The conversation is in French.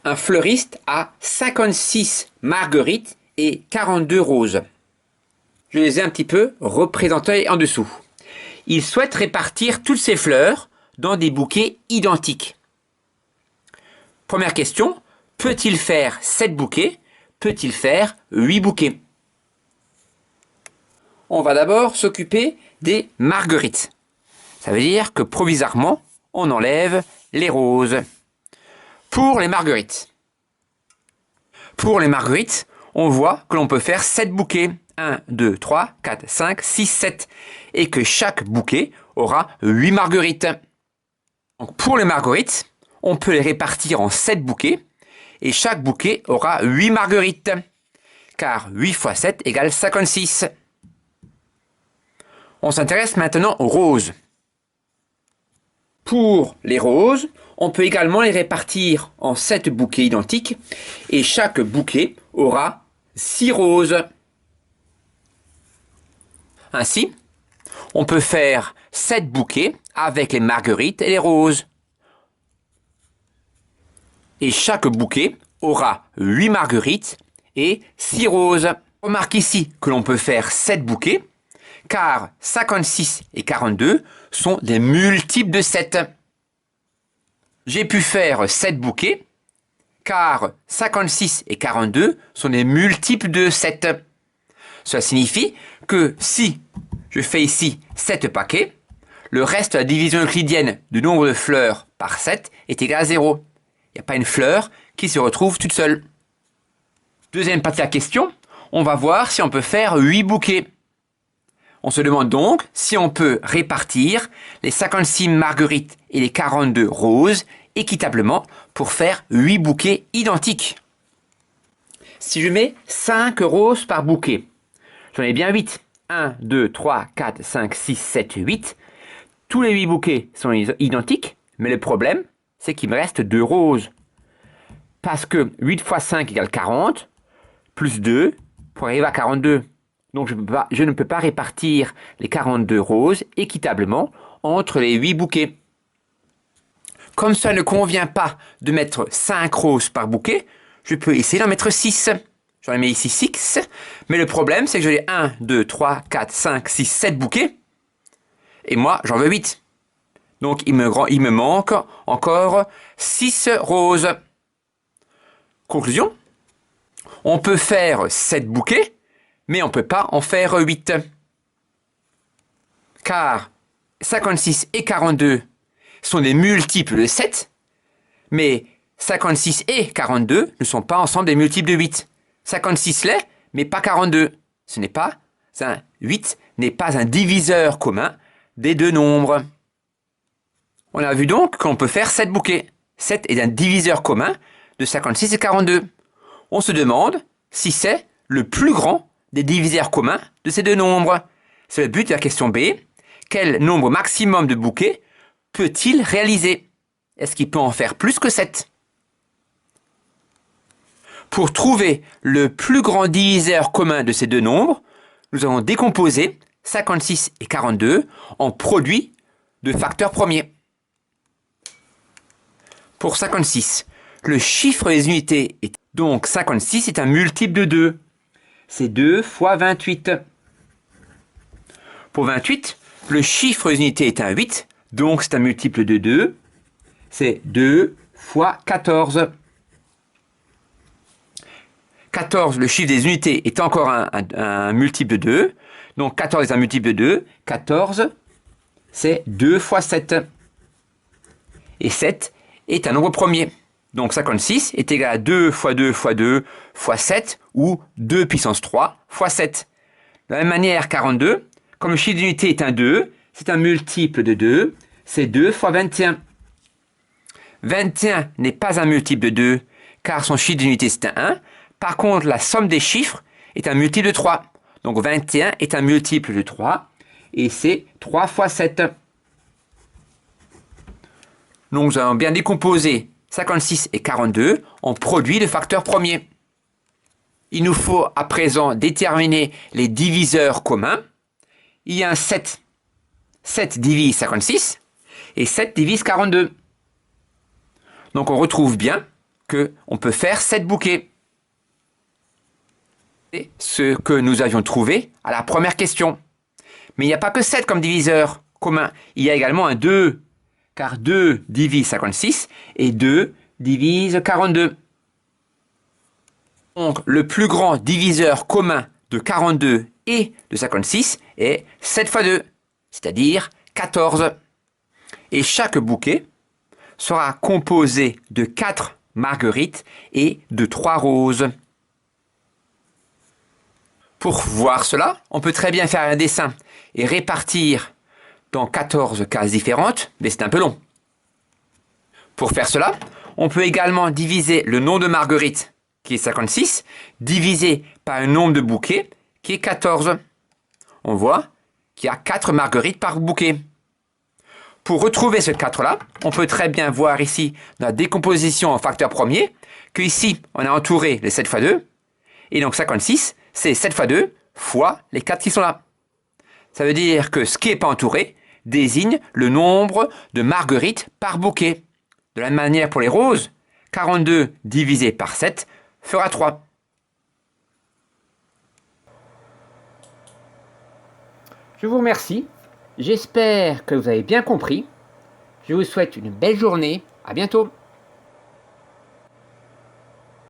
Un fleuriste a 56 marguerites et 42 roses. Je les ai un petit peu représentées en dessous. Il souhaite répartir toutes ces fleurs dans des bouquets identiques. Première question, peut-il faire 7 bouquets? Peut-il faire 8 bouquets? On va d'abord s'occuper des marguerites. Ça veut dire que provisoirement, on enlève les roses. Pour les marguerites, on voit que l'on peut faire 7 bouquets. 1, 2, 3, 4, 5, 6, 7. Et que chaque bouquet aura 8 marguerites. Donc pour les marguerites, on peut les répartir en 7 bouquets. Et chaque bouquet aura 8 marguerites. Car 8 fois 7 égale 56. On s'intéresse maintenant aux roses. Pour les roses, on peut également les répartir en 7 bouquets identiques. Et chaque bouquet aura 6 roses. Ainsi, on peut faire 7 bouquets avec les marguerites et les roses. Et chaque bouquet aura 8 marguerites et 6 roses. Remarque ici que l'on peut faire 7 bouquets, car 56 et 42 sont des multiples de 7. J'ai pu faire 7 bouquets, car 56 et 42 sont des multiples de 7. Cela signifie que si je fais ici 7 paquets, le reste de la division euclidienne du nombre de fleurs par 7 est égal à 0. Il n'y a pas une fleur qui se retrouve toute seule. Deuxième partie de la question, on va voir si on peut faire 8 bouquets. On se demande donc si on peut répartir les 56 marguerites et les 42 roses équitablement pour faire 8 bouquets identiques. Si je mets 5 roses par bouquet, j'en ai bien 8. 1, 2, 3, 4, 5, 6, 7, 8. Tous les 8 bouquets sont identiques, mais le problème, c'est qu'il me reste 2 roses. Parce que 8 fois 5 égale 40, plus 2 pour arriver à 42. Donc je ne peux pas répartir les 42 roses équitablement entre les 8 bouquets. Comme ça ne convient pas de mettre 5 roses par bouquet, je peux essayer d'en mettre 6. J'en ai mis ici 6, mais le problème c'est que j'ai 1, 2, 3, 4, 5, 6, 7 bouquets, et moi j'en veux 8. Donc il me manque encore 6 roses. Conclusion, on peut faire 7 bouquets, mais on ne peut pas en faire 8. Car 56 et 42 sont des multiples de 7, mais 56 et 42 ne sont pas ensemble des multiples de 8. 56 l'est, mais pas 42. 8 n'est pas un diviseur commun des deux nombres. On a vu donc qu'on peut faire 7 bouquets. 7 est un diviseur commun de 56 et 42. On se demande si c'est le plus grand des diviseurs communs de ces deux nombres. C'est le but de la question B. Quel nombre maximum de bouquets peut-il réaliser? Est-ce qu'il peut en faire plus que 7? Pour trouver le plus grand diviseur commun de ces deux nombres, nous allons décomposer 56 et 42 en produits de facteurs premiers. Pour 56, le chiffre des unités est donc 56 est un multiple de 2. C'est 2 fois 28. Pour 28, le chiffre des unités est un 8, donc c'est un multiple de 2. C'est 2 fois 14. 14, le chiffre des unités est encore un multiple de 2. Donc 14 est un multiple de 2. 14, c'est 2 fois 7. Et 7 est un nombre premier. Donc 56 est égal à 2 fois 2 fois 2 fois 7, ou 2 puissance 3 fois 7. De la même manière, 42, comme le chiffre d'unité est un 2, c'est un multiple de 2, c'est 2 fois 21. 21 n'est pas un multiple de 2, car son chiffre d'unité c'est un 1. Par contre, la somme des chiffres est un multiple de 3. Donc 21 est un multiple de 3, et c'est 3 fois 7. Donc nous allons bien décomposer 56 et 42 en produits de facteurs premiers. Il nous faut à présent déterminer les diviseurs communs. Il y a un 7. 7 divise 56 et 7 divise 42. Donc on retrouve bien qu'on peut faire 7 bouquets. C'est ce que nous avions trouvé à la première question. Mais il n'y a pas que 7 comme diviseur commun. Il y a également un 2, car 2 divise 56 et 2 divise 42. Donc, le plus grand diviseur commun de 42 et de 56 est 7 fois 2, c'est-à-dire 14. Et chaque bouquet sera composé de 4 marguerites et de 3 roses. Pour voir cela, on peut très bien faire un dessin et répartir dans 14 cases différentes, mais c'est un peu long. Pour faire cela, on peut également diviser le nombre de marguerites, qui est 56, divisé par un nombre de bouquets, qui est 14. On voit qu'il y a 4 marguerites par bouquet. Pour retrouver ce 4-là, on peut très bien voir ici, dans la décomposition en facteur premier, que ici, on a entouré les 7 fois 2, et donc 56, c'est 7 fois 2 fois les 4 qui sont là. Ça veut dire que ce qui n'est pas entouré désigne le nombre de marguerites par bouquet. De la même manière pour les roses, 42 divisé par 7 fera 3. Je vous remercie. J'espère que vous avez bien compris. Je vous souhaite une belle journée. À bientôt.